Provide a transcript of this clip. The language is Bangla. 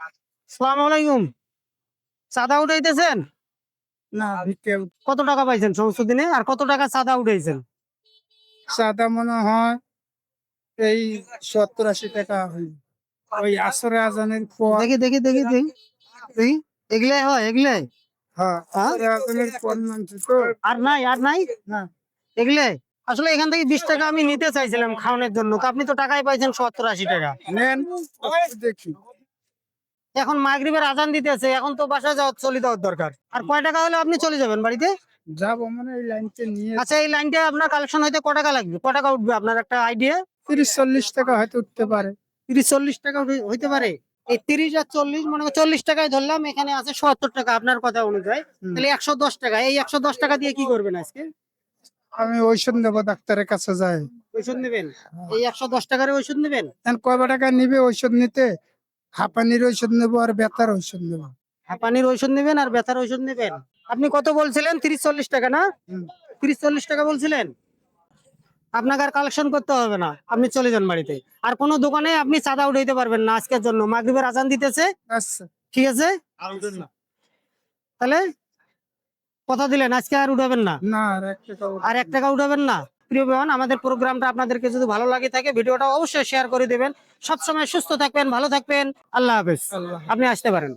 আসসালামু আলাইকুম। চাঁদা উঠাইতেছেন? না কত টাকা পাইছেন সমস্ত দিনে? আর কত টাকা চাঁদা উঠাইছেন? চাঁদা মনে হয় এই 70-80 টাকা ওই আসরে আজানের পর। দেখি দেখি দেখি দেখি দেখি। এগুলাই হয় এগুলাই? হ্যাঁ, হ্যাঁ? আসরে আজানের পর নামছে তো। আর নাই আর নাই? না, এগুলাই? আসলে এখান থেকে 20 টাকা আমি নিতে চাইছিলাম খাওয়ানোর জন্য। তো আপনি তো টাকাই পাইছেন 70-80 টাকা। নেন দেখি। এখন মাগরিবের আজান দিতেছে, এখন তো বাসায় যাওয়া চলে যাওয়ার দরকার। আর কয় টাকা হলে আপনি চলে যাবেন বাড়িতে? যাবো মানে এই লাইনটা নিয়ে আচ্ছা, এই লাইনটা আপনার কালেকশন হইতে ক টাকা লাগবে? ক টাকা উঠবে আপনার একটা আইডিয়া? 30-40 টাকা হয়তো উঠতে পারে। 30-40 টাকা হইতে পারে। এই 30 আর 40 মনে করেন 40 টাকায় ধরলাম, এখানে আছে 70 টাকা আপনার কথা অনুযায়ী। তাহলে 110 টাকা। এই 110 টাকা দিয়ে কি করবেন আজকে? আমি ঔষধ নেবো, ডাক্তারের কাছে যাই। ঔষধ নেবেন? এই 110 টাকার ঔষধ নেবেন? এখন কয় টাকা নিবে ঔষধ নিতে? হাঁপানির ঔষধ নেবো আর ব্যথার ঔষধ নেবো। হাঁপানির ঔষধ নেবেন আর ব্যথার ঔষধ নেবেন। আপনি কত বলছিলেন? 30-40 টাকা না? 30-40 টাকা বলছিলেন। আপনাকে আর কালেকশন করতে হবে না, আপনি চলে যান বাড়িতে। আর কোনো দোকানে আপনি চাঁদা উঠাইতে পারবেন না আজকের জন্য। মাগরিবের আজান দিতেছে, আচ্ছা, ঠিক আছে? তাহলে কথা দিলেন আজকে আর উঠাবেন না? না আর 1 টাকা আর 1 টাকা উঠাবেন না? প্রিয় ভাইয়ান, আমাদের প্রোগ্রামটা আপনাদেরকে যদি ভালো লাগে থাকে, ভিডিওটা অবশ্যই শেয়ার করে দেবেন। সবসময় সুস্থ থাকবেন, ভালো থাকবেন। আল্লাহ হাফেজ। আল্লাহ। আপনি আসতে পারেন।